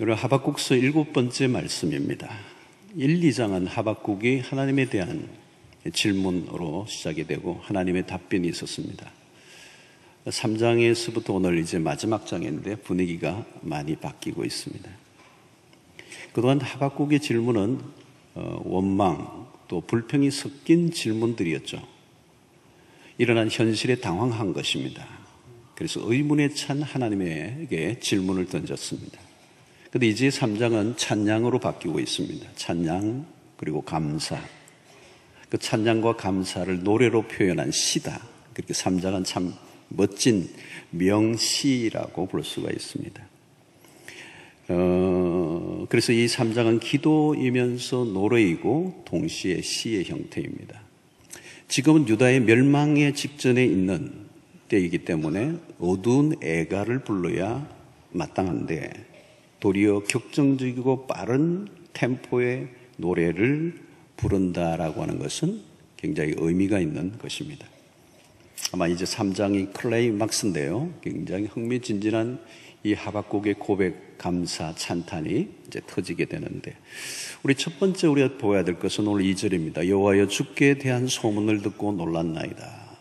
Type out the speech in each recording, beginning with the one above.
오늘 하박국서 7번째 말씀입니다. 1, 2장은 하박국이 하나님에 대한 질문으로 시작이 되고 하나님의 답변이 있었습니다. 3장에서부터 오늘 이제 마지막 장인데 분위기가 많이 바뀌고 있습니다. 그동안 하박국의 질문은 원망 또 불평이 섞인 질문들이었죠. 일어난 현실에 당황한 것입니다. 그래서 의문에 찬 하나님에게 질문을 던졌습니다. 그런데 이제 3장은 찬양으로 바뀌고 있습니다. 찬양 그리고 감사. 그 찬양과 감사를 노래로 표현한 시다. 그렇게 3장은 참 멋진 명시라고 볼 수가 있습니다. 그래서 이 3장은 기도이면서 노래이고 동시에 시의 형태입니다. 지금은 유다의 멸망의 직전에 있는 때이기 때문에 어두운 애가를 불러야 마땅한데 도리어 격정적이고 빠른 템포의 노래를 부른다라고 하는 것은 굉장히 의미가 있는 것입니다. 아마 이제 3장이 클라이막스인데요. 굉장히 흥미진진한 이 하박국의 고백, 감사, 찬탄이 이제 터지게 되는데 우리 첫 번째 우리가 보아야 될 것은 오늘 2절입니다. 여호와여 주께 대한 소문을 듣고 놀랐나이다.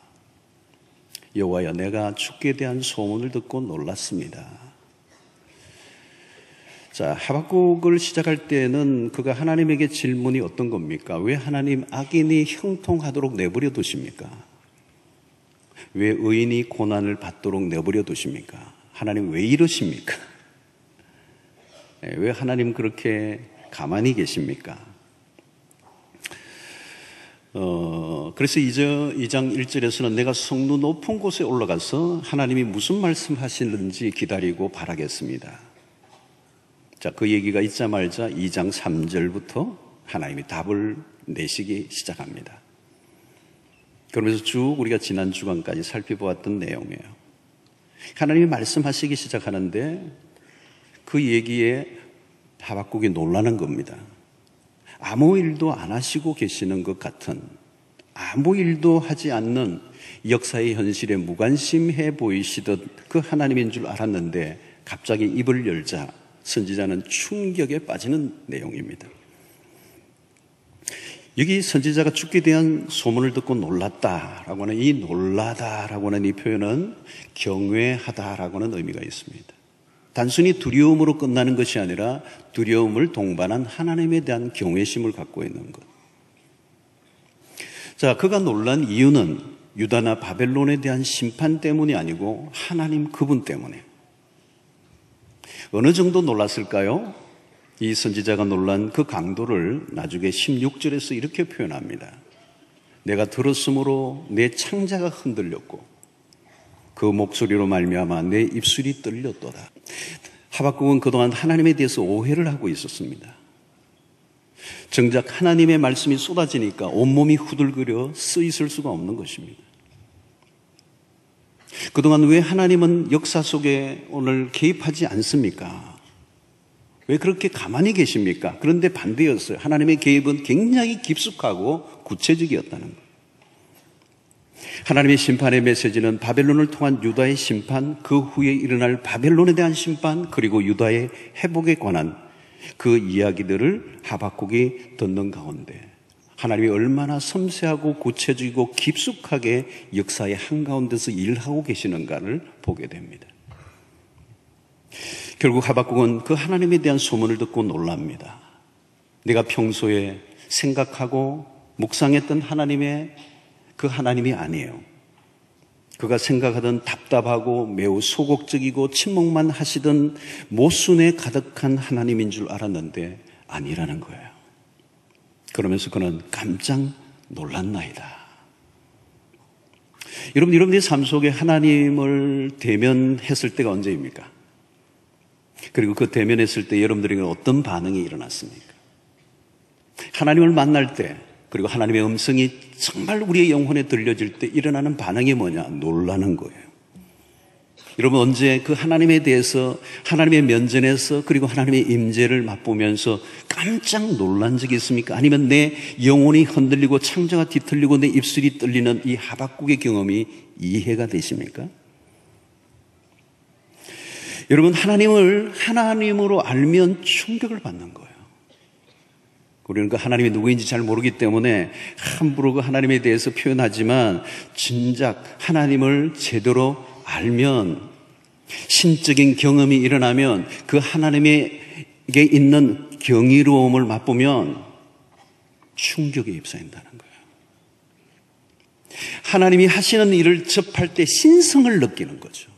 여호와여 내가 주께 대한 소문을 듣고 놀랐습니다. 자, 하박국을 시작할 때는 그가 하나님에게 질문이 어떤 겁니까? 왜 하나님 악인이 형통하도록 내버려 두십니까? 왜 의인이 고난을 받도록 내버려 두십니까? 하나님 왜 이러십니까? 왜 하나님 그렇게 가만히 계십니까? 그래서 2장 1절에서는 내가 성루 높은 곳에 올라가서 하나님이 무슨 말씀하시는지 기다리고 바라겠습니다. 자, 그 얘기가 있자마자 2장 3절부터 하나님이 답을 내시기 시작합니다. 그러면서 쭉 우리가 지난 주간까지 살펴보았던 내용이에요. 하나님이 말씀하시기 시작하는데 그 얘기에 하박국이 놀라는 겁니다. 아무 일도 안 하시고 계시는 것 같은, 아무 일도 하지 않는 역사의 현실에 무관심해 보이시던 그 하나님인 줄 알았는데 갑자기 입을 열자 선지자는 충격에 빠지는 내용입니다. 여기 선지자가 죽게 대한 소문을 듣고 놀랐다라고 하는 이 놀라다라고 하는 이 표현은 경외하다라고 하는 의미가 있습니다. 단순히 두려움으로 끝나는 것이 아니라 두려움을 동반한 하나님에 대한 경외심을 갖고 있는 것. 자, 그가 놀란 이유는 유다나 바벨론에 대한 심판 때문이 아니고 하나님 그분 때문에. 어느 정도 놀랐을까요? 이 선지자가 놀란 그 강도를 나중에 16절에서 이렇게 표현합니다. 내가 들었으므로 내 창자가 흔들렸고 그 목소리로 말미암아 내 입술이 떨렸도다. 하박국은 그동안 하나님에 대해서 오해를 하고 있었습니다. 정작 하나님의 말씀이 쏟아지니까 온몸이 후들거려 쓰 있을 수가 없는 것입니다. 그동안 왜 하나님은 역사 속에 오늘 개입하지 않습니까? 왜 그렇게 가만히 계십니까? 그런데 반대였어요. 하나님의 개입은 굉장히 깊숙하고 구체적이었다는 것. 하나님의 심판의 메시지는 바벨론을 통한 유다의 심판, 그 후에 일어날 바벨론에 대한 심판, 그리고 유다의 회복에 관한 그 이야기들을 하박국이 듣는 가운데 하나님이 얼마나 섬세하고 구체적이고 깊숙하게 역사의 한가운데서 일하고 계시는가를 보게 됩니다. 결국 하박국은 그 하나님에 대한 소문을 듣고 놀랍니다. 내가 평소에 생각하고 묵상했던 하나님의 그 하나님이 아니에요. 그가 생각하던 답답하고 매우 소극적이고 침묵만 하시던 모순에 가득한 하나님인 줄 알았는데 아니라는 거예요. 그러면서 그는 깜짝 놀랐나이다. 여러분, 여러분의 삶 속에 하나님을 대면했을 때가 언제입니까? 그리고 그 대면했을 때 여러분들에게 어떤 반응이 일어났습니까? 하나님을 만날 때, 그리고 하나님의 음성이 정말 우리의 영혼에 들려질 때 일어나는 반응이 뭐냐? 놀라는 거예요. 여러분, 언제 그 하나님에 대해서 하나님의 면전에서 그리고 하나님의 임재를 맛보면서 깜짝 놀란 적이 있습니까? 아니면 내 영혼이 흔들리고 창자가 뒤틀리고 내 입술이 떨리는 이 하박국의 경험이 이해가 되십니까? 여러분, 하나님을 하나님으로 알면 충격을 받는 거예요. 우리는 그 하나님이 누구인지 잘 모르기 때문에 함부로 그 하나님에 대해서 표현하지만, 진작 하나님을 제대로 알면, 신적인 경험이 일어나면, 그 하나님에게 있는 경이로움을 맛보면 충격에 휩싸인다는 거예요. 하나님이 하시는 일을 접할 때 신성을 느끼는 거죠.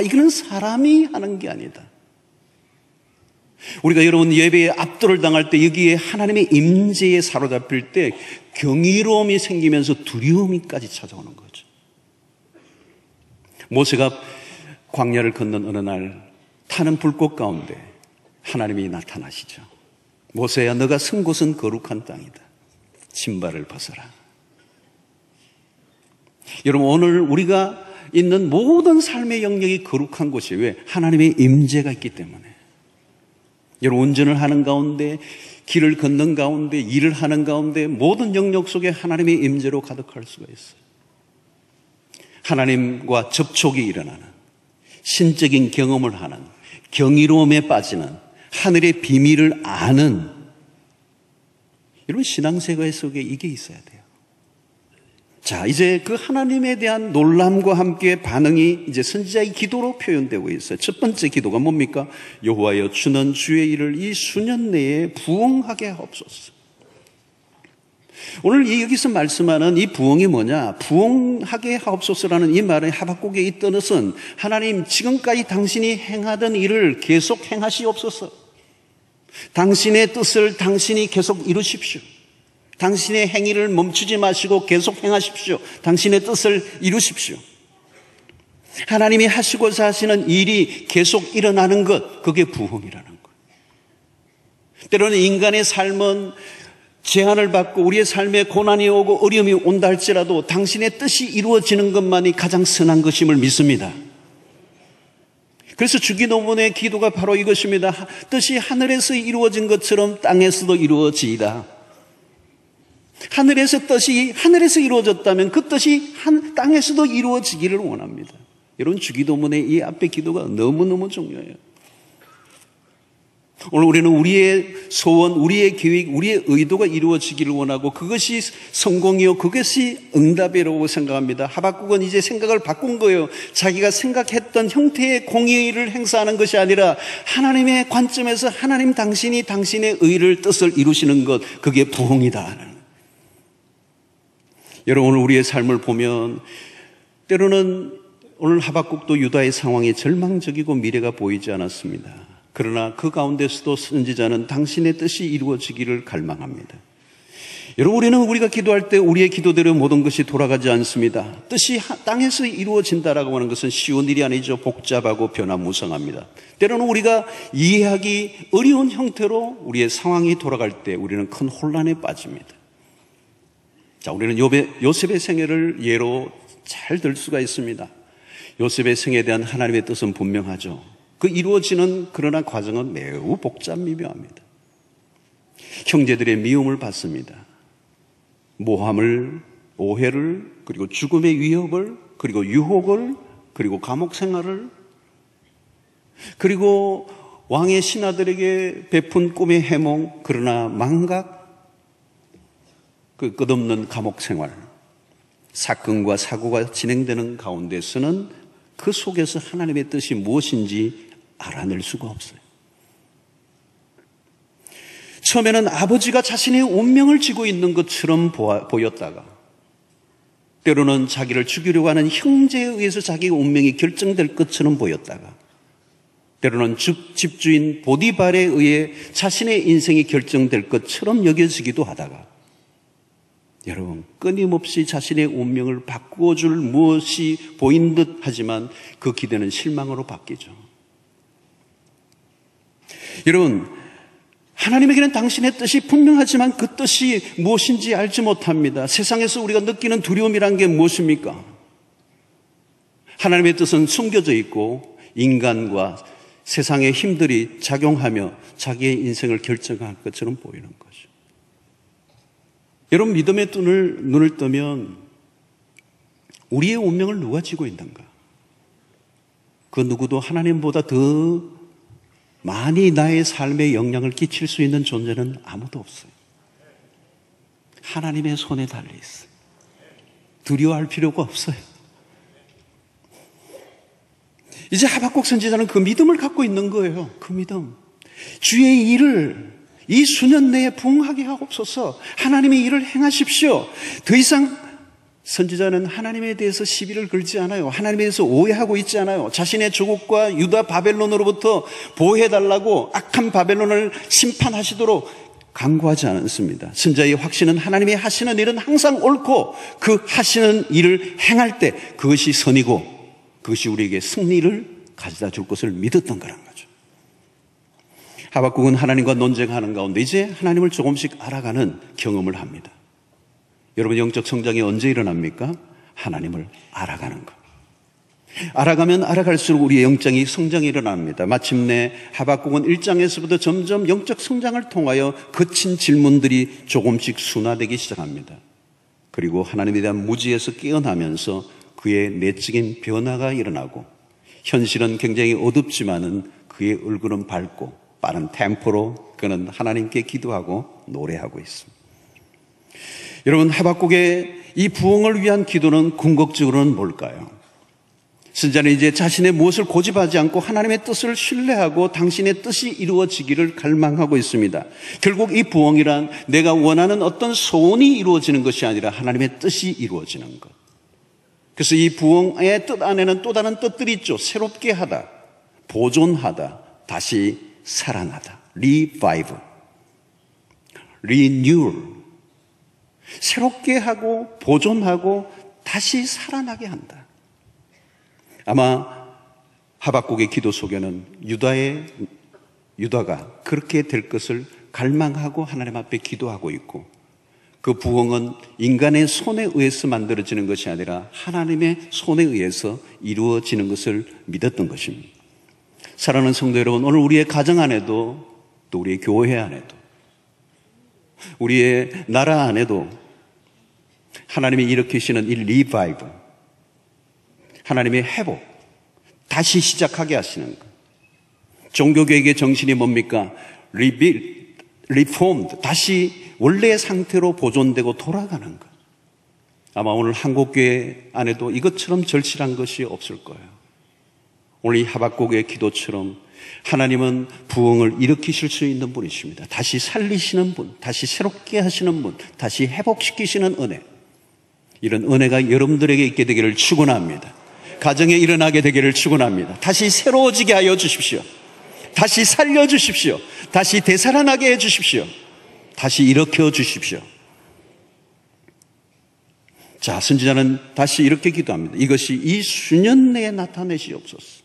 이거는 사람이 하는 게 아니다. 우리가 여러분 예배에 압도를 당할 때, 여기에 하나님의 임재에 사로잡힐 때 경이로움이 생기면서 두려움이까지 찾아오는 거죠. 모세가 광야를 걷는 어느 날 타는 불꽃 가운데 하나님이 나타나시죠. 모세야, 너가 선 곳은 거룩한 땅이다. 신발을 벗어라. 여러분, 오늘 우리가 있는 모든 삶의 영역이 거룩한 곳이에요. 왜? 하나님의 임재가 있기 때문에. 여러분, 운전을 하는 가운데, 길을 걷는 가운데, 일을 하는 가운데 모든 영역 속에 하나님의 임재로 가득할 수가 있어요. 하나님과 접촉이 일어나는, 신적인 경험을 하는, 경이로움에 빠지는, 하늘의 비밀을 아는, 여러분, 신앙생활 속에 이게 있어야 돼요. 자, 이제 그 하나님에 대한 놀람과 함께 반응이 이제 선지자의 기도로 표현되고 있어요. 첫 번째 기도가 뭡니까? 여호와여, 주는 주의 일을 이 수년 내에 부응하게 하옵소서. 오늘 여기서 말씀하는 이 부응이 뭐냐? 부응하게 하옵소서라는 이 말의 하박국의 이 뜻은, 하나님, 지금까지 당신이 행하던 일을 계속 행하시옵소서. 당신의 뜻을 당신이 계속 이루십시오. 당신의 행위를 멈추지 마시고 계속 행하십시오. 당신의 뜻을 이루십시오. 하나님이 하시고자 하시는 일이 계속 일어나는 것, 그게 부흥이라는 거예요. 때로는 인간의 삶은 제한을 받고 우리의 삶에 고난이 오고 어려움이 온다 할지라도 당신의 뜻이 이루어지는 것만이 가장 선한 것임을 믿습니다. 그래서 주기도문의 기도가 바로 이것입니다. 뜻이 하늘에서 이루어진 것처럼 땅에서도 이루어지이다. 하늘에서 뜻이 하늘에서 이루어졌다면 그 뜻이 땅에서도 이루어지기를 원합니다. 여러분, 주기도문의 이 앞에 기도가 너무너무 중요해요. 오늘 우리는 우리의 소원, 우리의 계획, 우리의 의도가 이루어지기를 원하고, 그것이 성공이요, 그것이 응답이라고 생각합니다. 하박국은 이제 생각을 바꾼 거예요. 자기가 생각했던 형태의 공의를 행사하는 것이 아니라 하나님의 관점에서 하나님 당신이 당신의 의를, 뜻을 이루시는 것, 그게 부흥이다. 여러분, 오늘 우리의 삶을 보면 때로는 오늘 하박국도 유다의 상황이 절망적이고 미래가 보이지 않았습니다. 그러나 그 가운데서도 선지자는 당신의 뜻이 이루어지기를 갈망합니다. 여러분, 우리가 기도할 때 우리의 기도대로 모든 것이 돌아가지 않습니다. 뜻이 땅에서 이루어진다라고 하는 것은 쉬운 일이 아니죠. 복잡하고 변화무쌍합니다. 때로는 우리가 이해하기 어려운 형태로 우리의 상황이 돌아갈 때 우리는 큰 혼란에 빠집니다. 자, 우리는 요셉의 생애를 예로 잘 들 수가 있습니다. 요셉의 생애에 대한 하나님의 뜻은 분명하죠. 그 이루어지는 그러나 과정은 매우 복잡미묘합니다. 형제들의 미움을 받습니다. 모함을, 오해를, 그리고 죽음의 위협을, 그리고 유혹을, 그리고 감옥 생활을, 그리고 왕의 신하들에게 베푼 꿈의 해몽, 그러나 망각, 그 끝없는 감옥 생활, 사건과 사고가 진행되는 가운데서는 그 속에서 하나님의 뜻이 무엇인지 알아낼 수가 없어요. 처음에는 아버지가 자신의 운명을 쥐고 있는 것처럼 보였다가, 때로는 자기를 죽이려고 하는 형제에 의해서 자기의 운명이 결정될 것처럼 보였다가, 때로는 집주인 보디발에 의해 자신의 인생이 결정될 것처럼 여겨지기도 하다가, 여러분, 끊임없이 자신의 운명을 바꾸어줄 무엇이 보인 듯 하지만 그 기대는 실망으로 바뀌죠. 여러분, 하나님에게는 당신의 뜻이 분명하지만 그 뜻이 무엇인지 알지 못합니다. 세상에서 우리가 느끼는 두려움이란 게 무엇입니까? 하나님의 뜻은 숨겨져 있고 인간과 세상의 힘들이 작용하며 자기의 인생을 결정할 것처럼 보이는 거죠. 여러분, 믿음의 눈을 뜨면 우리의 운명을 누가 쥐고 있는가? 그 누구도 하나님보다 더 많이 나의 삶에 영향을 끼칠 수 있는 존재는 아무도 없어요. 하나님의 손에 달려 있어요. 두려워할 필요가 없어요. 이제 하박국 선지자는 그 믿음을 갖고 있는 거예요. 그 믿음. 주의 일을 이 수년 내에 부응하게 하옵소서. 하나님의 일을 행하십시오. 더 이상 선지자는 하나님에 대해서 시비를 걸지 않아요. 하나님에 대해서 오해하고 있지 않아요. 자신의 조국과 유다 바벨론으로부터 보호해달라고 악한 바벨론을 심판하시도록 강구하지 않습니다. 선지자의 확신은 하나님이 하시는 일은 항상 옳고 그 하시는 일을 행할 때 그것이 선이고 그것이 우리에게 승리를 가져다 줄 것을 믿었던 거란 거죠. 하박국은 하나님과 논쟁하는 가운데 이제 하나님을 조금씩 알아가는 경험을 합니다. 여러분, 영적 성장이 언제 일어납니까? 하나님을 알아가는 것. 알아가면 알아갈수록 우리의 영적인 성장이 일어납니다. 마침내 하박국은 1장에서부터 점점 영적 성장을 통하여 거친 질문들이 조금씩 순화되기 시작합니다. 그리고 하나님에 대한 무지에서 깨어나면서 그의 내적인 변화가 일어나고 현실은 굉장히 어둡지만은 그의 얼굴은 밝고 빠른 템포로 그는 하나님께 기도하고 노래하고 있습니다. 여러분, 하박국의 이 부흥을 위한 기도는 궁극적으로는 뭘까요? 선지자는 이제 자신의 무엇을 고집하지 않고 하나님의 뜻을 신뢰하고 당신의 뜻이 이루어지기를 갈망하고 있습니다. 결국 이 부흥이란 내가 원하는 어떤 소원이 이루어지는 것이 아니라 하나님의 뜻이 이루어지는 것. 그래서 이 부흥의 뜻 안에는 또 다른 뜻들이 있죠. 새롭게 하다, 보존하다, 다시 살아나다. revive, renewal. 새롭게 하고 보존하고 다시 살아나게 한다. 아마 하박국의 기도 속에는 유다가 그렇게 될 것을 갈망하고 하나님 앞에 기도하고 있고 그 부흥은 인간의 손에 의해서 만들어지는 것이 아니라 하나님의 손에 의해서 이루어지는 것을 믿었던 것입니다. 사랑하는 성도 여러분, 오늘 우리의 가정 안에도 또 우리의 교회 안에도 우리의 나라 안에도 하나님이 일으키시는 이 리바이브, 하나님의 회복, 다시 시작하게 하시는 것. 종교개혁의 정신이 뭡니까? 리폼드, 다시 원래의 상태로 보존되고 돌아가는 것. 아마 오늘 한국교회 안에도 이것처럼 절실한 것이 없을 거예요. 오늘 이 하박국의 기도처럼 하나님은 부흥을 일으키실 수 있는 분이십니다. 다시 살리시는 분, 다시 새롭게 하시는 분, 다시 회복시키시는 은혜. 이런 은혜가 여러분들에게 있게 되기를 축원합니다. 가정에 일어나게 되기를 축원합니다. 다시 새로워지게 하여 주십시오. 다시 살려주십시오. 다시 되살아나게 해주십시오. 다시 일으켜 주십시오. 자, 선지자는 다시 이렇게 기도합니다. 이것이 이 수년 내에 나타내시옵소서.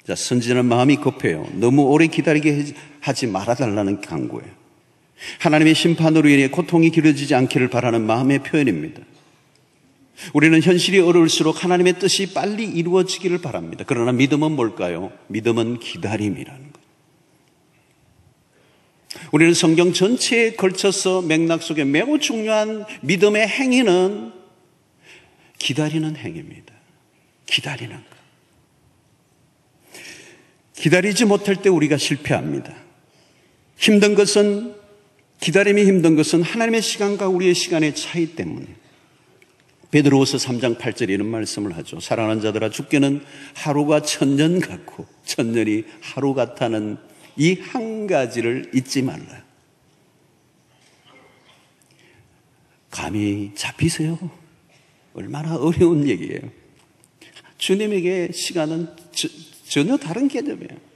자, 선지자는 마음이 급해요. 너무 오래 기다리게 하지 말아달라는 간구예요. 하나님의 심판으로 인해 고통이 길어지지 않기를 바라는 마음의 표현입니다. 우리는 현실이 어려울수록 하나님의 뜻이 빨리 이루어지기를 바랍니다. 그러나 믿음은 뭘까요? 믿음은 기다림이라는 것. 우리는 성경 전체에 걸쳐서 맥락 속에 매우 중요한 믿음의 행위는 기다리는 행위입니다. 기다리는 것. 기다리지 못할 때 우리가 실패합니다. 힘든 것은, 기다림이 힘든 것은 하나님의 시간과 우리의 시간의 차이 때문에. 베드로후서 3장 8절에 이런 말씀을 하죠. 사랑하는 자들아, 주께는 하루가 천년 같고 천년이 하루 같다는 이 한 가지를 잊지 말라. 감이 잡히세요? 얼마나 어려운 얘기예요. 주님에게 시간은 전혀 다른 개념이에요.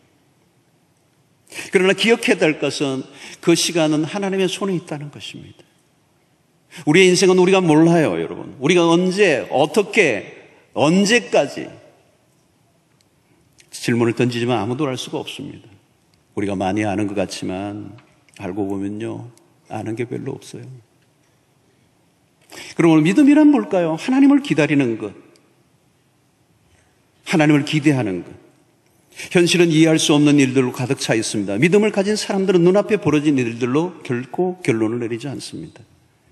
그러나 기억해야 될 것은 그 시간은 하나님의 손에 있다는 것입니다. 우리의 인생은 우리가 몰라요, 여러분. 우리가 언제, 어떻게, 언제까지 질문을 던지지만 아무도 알 수가 없습니다. 우리가 많이 아는 것 같지만 알고 보면요, 아는 게 별로 없어요. 그럼 오늘 믿음이란 뭘까요? 하나님을 기다리는 것, 하나님을 기대하는 것. 현실은 이해할 수 없는 일들로 가득 차 있습니다. 믿음을 가진 사람들은 눈앞에 벌어진 일들로 결코 결론을 내리지 않습니다.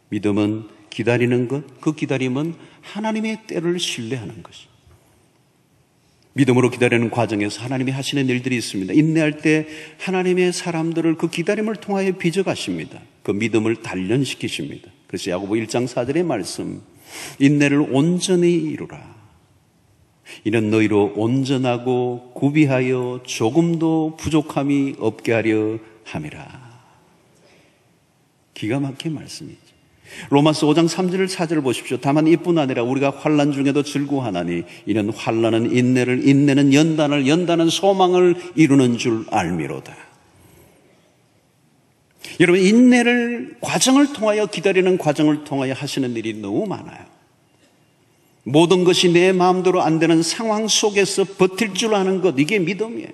믿음은 기다리는 것, 그 기다림은 하나님의 때를 신뢰하는 것입니다. 믿음으로 기다리는 과정에서 하나님이 하시는 일들이 있습니다. 인내할 때 하나님의 사람들을 그 기다림을 통하여 빚어가십니다. 그 믿음을 단련시키십니다. 그래서 야고보 1장 4절의 말씀, 인내를 온전히 이루라. 이는 너희로 온전하고 구비하여 조금도 부족함이 없게 하려 함이라. 기가 막힌 말씀이죠. 로마서 5장 3절 4절을 보십시오. 다만 이뿐 아니라 우리가 환난 중에도 즐거워하나니 이는 환난은 인내를, 인내는 연단을, 연단은 소망을 이루는 줄 알미로다. 여러분, 인내를 과정을 통하여, 기다리는 과정을 통하여 하시는 일이 너무 많아요. 모든 것이 내 마음대로 안 되는 상황 속에서 버틸 줄 아는 것, 이게 믿음이에요.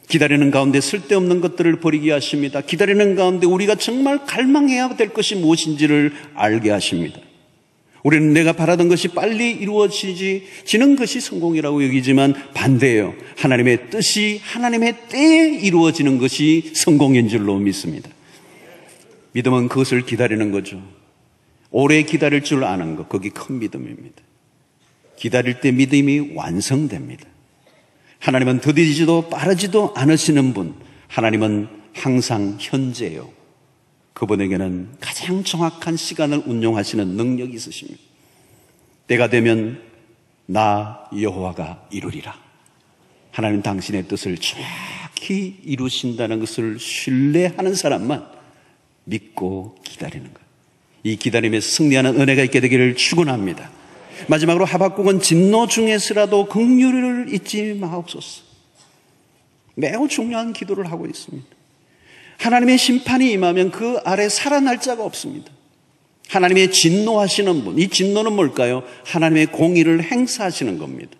기다리는 가운데 쓸데없는 것들을 버리게 하십니다. 기다리는 가운데 우리가 정말 갈망해야 될 것이 무엇인지를 알게 하십니다. 우리는 내가 바라던 것이 빨리 이루어지는 것이 성공이라고 여기지만 반대예요. 하나님의 뜻이 하나님의 때에 이루어지는 것이 성공인 줄로 믿습니다. 믿음은 그것을 기다리는 거죠. 오래 기다릴 줄 아는 것, 그게 큰 믿음입니다. 기다릴 때 믿음이 완성됩니다. 하나님은 더디지도 빠르지도 않으시는 분, 하나님은 항상 현재예요. 그분에게는 가장 정확한 시간을 운용하시는 능력이 있으십니다. 때가 되면 나 여호와가 이루리라. 하나님 당신의 뜻을 정확히 이루신다는 것을 신뢰하는 사람만 믿고 기다리는 것. 이 기다림에 승리하는 은혜가 있게 되기를 축원합니다. 마지막으로 하박국은 진노 중에서라도 긍휼을 잊지 마옵소서. 매우 중요한 기도를 하고 있습니다. 하나님의 심판이 임하면 그 아래 살아날 자가 없습니다. 하나님의 진노하시는 분, 이 진노는 뭘까요? 하나님의 공의를 행사하시는 겁니다.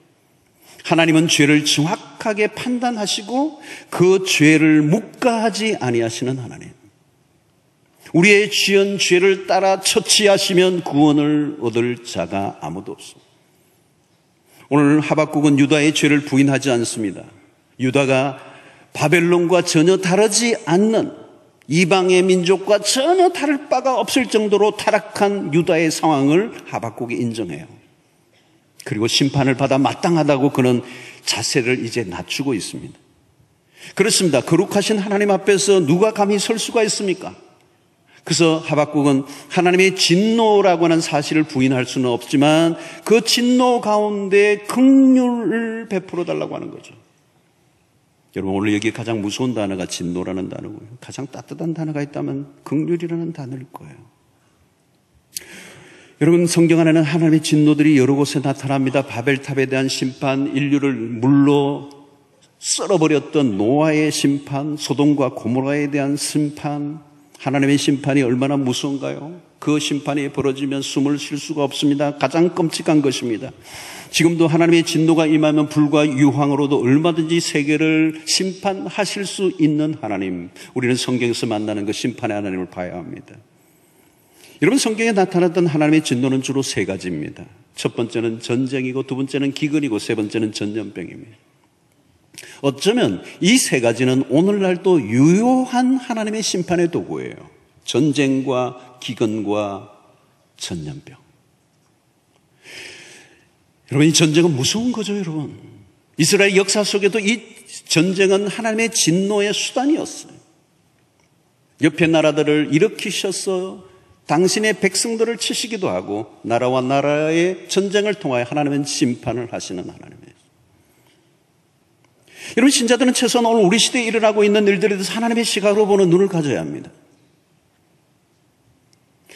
하나님은 죄를 정확하게 판단하시고 그 죄를 묵과하지 아니하시는 하나님. 우리의 지은 죄를 따라 처치하시면 구원을 얻을 자가 아무도 없습니다. 오늘 하박국은 유다의 죄를 부인하지 않습니다. 유다가 바벨론과 전혀 다르지 않는 이방의 민족과 전혀 다를 바가 없을 정도로 타락한 유다의 상황을 하박국이 인정해요. 그리고 심판을 받아 마땅하다고 그는 자세를 이제 낮추고 있습니다. 그렇습니다. 거룩하신 하나님 앞에서 누가 감히 설 수가 있습니까? 그래서 하박국은 하나님의 진노라고 하는 사실을 부인할 수는 없지만 그 진노 가운데 긍휼을 베풀어 달라고 하는 거죠. 여러분, 오늘 여기 가장 무서운 단어가 진노라는 단어고요. 가장 따뜻한 단어가 있다면 긍휼이라는 단어일 거예요. 여러분, 성경 안에는 하나님의 진노들이 여러 곳에 나타납니다. 바벨탑에 대한 심판, 인류를 물로 썰어버렸던 노아의 심판, 소돔과 고모라에 대한 심판, 하나님의 심판이 얼마나 무서운가요? 그 심판이 벌어지면 숨을 쉴 수가 없습니다. 가장 끔찍한 것입니다. 지금도 하나님의 진노가 임하면 불과 유황으로도 얼마든지 세계를 심판하실 수 있는 하나님, 우리는 성경에서 만나는 그 심판의 하나님을 봐야 합니다. 여러분, 성경에 나타났던 하나님의 진노는 주로 세 가지입니다. 첫 번째는 전쟁이고, 두 번째는 기근이고, 세 번째는 전염병입니다. 어쩌면 이 세 가지는 오늘날도 유효한 하나님의 심판의 도구예요. 전쟁과 기근과 전염병. 여러분, 이 전쟁은 무서운 거죠, 여러분. 이스라엘 역사 속에도 이 전쟁은 하나님의 진노의 수단이었어요. 옆에 나라들을 일으키셔서 당신의 백성들을 치시기도 하고 나라와 나라의 전쟁을 통하여 하나님은 심판을 하시는 하나님이에요. 여러분, 신자들은 최소한 오늘 우리 시대에 일어나고 있는 일들에 대해서 하나님의 시각으로 보는 눈을 가져야 합니다.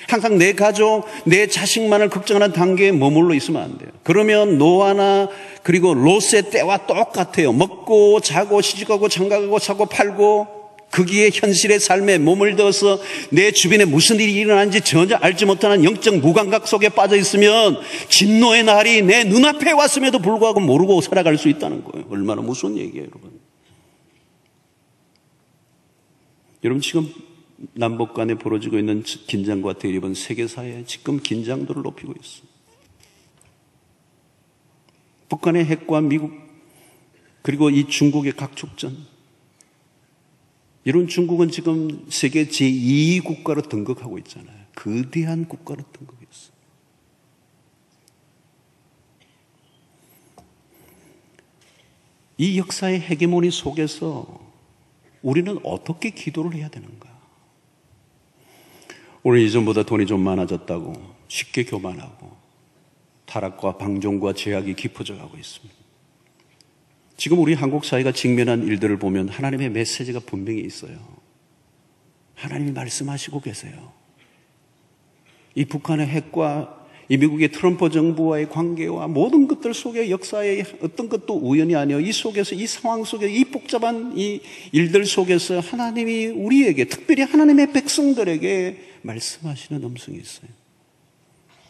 항상 내 가족, 내 자식만을 걱정하는 단계에 머물러 있으면 안 돼요. 그러면 노아나 그리고 롯의 때와 똑같아요. 먹고 자고 시집가고 장가가고 사고 팔고 거기에 현실의 삶에 몸을 넣어서 내 주변에 무슨 일이 일어나는지 전혀 알지 못하는 영적 무감각 속에 빠져 있으면 진노의 날이 내 눈앞에 왔음에도 불구하고 모르고 살아갈 수 있다는 거예요. 얼마나 무서운 얘기예요, 여러분. 여러분, 지금 남북 간에 벌어지고 있는 긴장과 대립은 세계사회에 지금 긴장도를 높이고 있어요. 북한의 핵과 미국 그리고 이 중국의 각축전, 이런 중국은 지금 세계 제2 국가로 등극하고 있잖아요. 거대한 국가로 등극했어요. 이 역사의 헤게모니 속에서 우리는 어떻게 기도를 해야 되는가? 오늘 이전보다 돈이 좀 많아졌다고 쉽게 교만하고 타락과 방종과 죄악이 깊어져 가고 있습니다. 지금 우리 한국 사회가 직면한 일들을 보면 하나님의 메시지가 분명히 있어요. 하나님이 말씀하시고 계세요. 이 북한의 핵과 이 미국의 트럼프 정부와의 관계와 모든 것들 속에 역사의 어떤 것도 우연이 아니에요. 이 속에서, 이 상황 속에, 이 복잡한 이 일들 속에서 하나님이 우리에게, 특별히 하나님의 백성들에게 말씀하시는 음성이 있어요.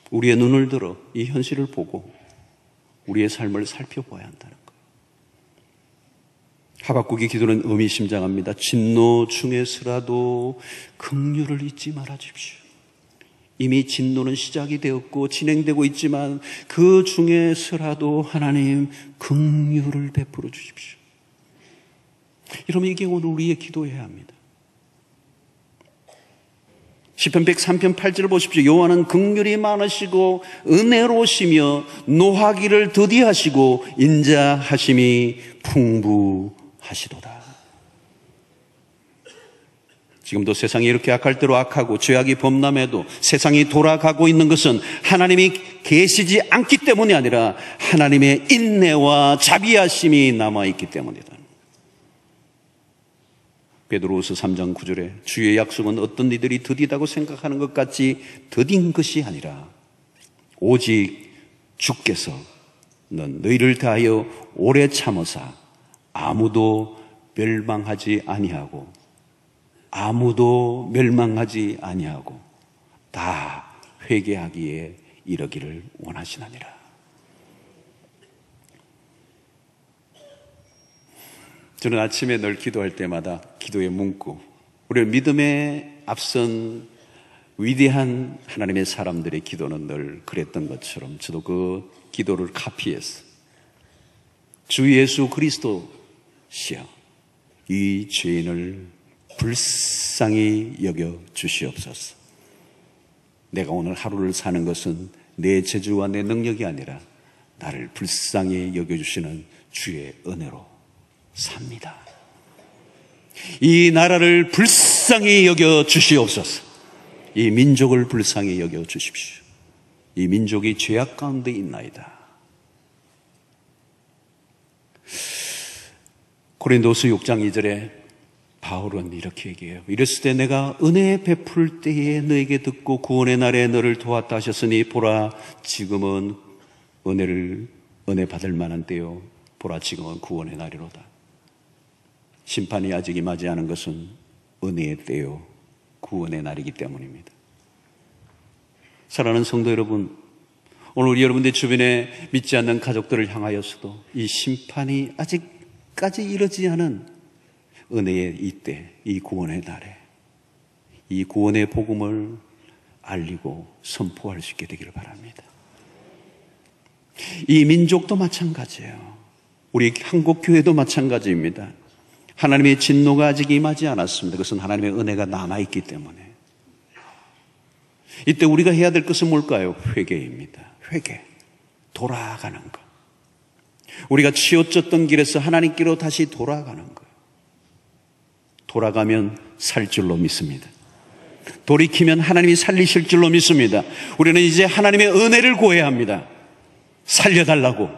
우리의 눈을 들어 이 현실을 보고 우리의 삶을 살펴봐야 한다는 거예요. 하박국의 기도는 의미심장합니다. 진노 중에서라도 긍휼을 잊지 말아 주십시오. 이미 진노는 시작이 되었고 진행되고 있지만 그 중에서라도 하나님 긍휼을 베풀어 주십시오. 여러분, 이게 오늘 우리의 기도해야 합니다. 시편 103편 8절을 보십시오. 여호와는 긍휼이 많으시고 은혜로우시며 노하기를 더디하시고 인자하심이 풍부하시도다. 지금도 세상이 이렇게 악할 대로 악하고 죄악이 범람해도 세상이 돌아가고 있는 것은 하나님이 계시지 않기 때문이 아니라 하나님의 인내와 자비하심이 남아있기 때문이다. 베드로후서 3장 9절에 주의 약속은 어떤 이들이 더디다고 생각하는 것 같이 더딘 것이 아니라 오직 주께서 너희를 다하여 오래 참으사 아무도 멸망하지 아니하고 다 회개하기에 이르기를 원하시나니라. 저는 아침에 늘 기도할 때마다 기도의 문구, 우리 믿음에 앞선 위대한 하나님의 사람들의 기도는 늘 그랬던 것처럼 저도 그 기도를 카피해서 주 예수 그리스도시여 이 죄인을 불쌍히 여겨 주시옵소서. 내가 오늘 하루를 사는 것은 내 재주와 내 능력이 아니라 나를 불쌍히 여겨주시는 주의 은혜로 삽니다. 이 나라를 불쌍히 여겨 주시옵소서. 이 민족을 불쌍히 여겨 주십시오. 이 민족이 죄악 가운데 있나이다. 고린도서 6장 2절에 바울은 이렇게 얘기해요. 이랬을 때 내가 은혜 베풀 때에 너에게 듣고 구원의 날에 너를 도왔다 하셨으니 보라 지금은 은혜 받을 만한 때요. 보라 지금은 구원의 날이로다. 심판이 아직 임하지 않은 것은 은혜의 때요. 구원의 날이기 때문입니다. 사랑하는 성도 여러분, 오늘 우리 여러분들 주변에 믿지 않는 가족들을 향하여서도 이 심판이 아직까지 이르지 않은 은혜의 이때, 이 구원의 날에 이 구원의 복음을 알리고 선포할 수 있게 되기를 바랍니다. 이 민족도 마찬가지예요. 우리 한국교회도 마찬가지입니다. 하나님의 진노가 아직 임하지 않았습니다. 그것은 하나님의 은혜가 남아있기 때문에. 이때 우리가 해야 될 것은 뭘까요? 회개입니다. 회개. 돌아가는 것. 우리가 치우쳤던 길에서 하나님께로 다시 돌아가는 것. 돌아가면 살 줄로 믿습니다. 돌이키면 하나님이 살리실 줄로 믿습니다. 우리는 이제 하나님의 은혜를 구해야 합니다. 살려달라고.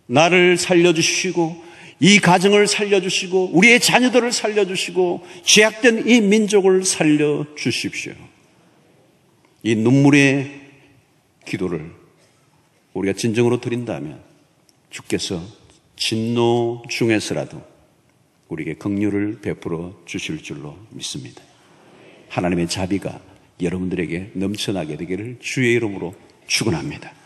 나를 살려주시고 이 가정을 살려주시고 우리의 자녀들을 살려주시고 죄악된 이 민족을 살려주십시오. 이 눈물의 기도를 우리가 진정으로 드린다면 주께서 진노 중에서라도 우리에게 긍휼을 베풀어 주실 줄로 믿습니다. 하나님의 자비가 여러분들에게 넘쳐나게 되기를 주의 이름으로 축원합니다.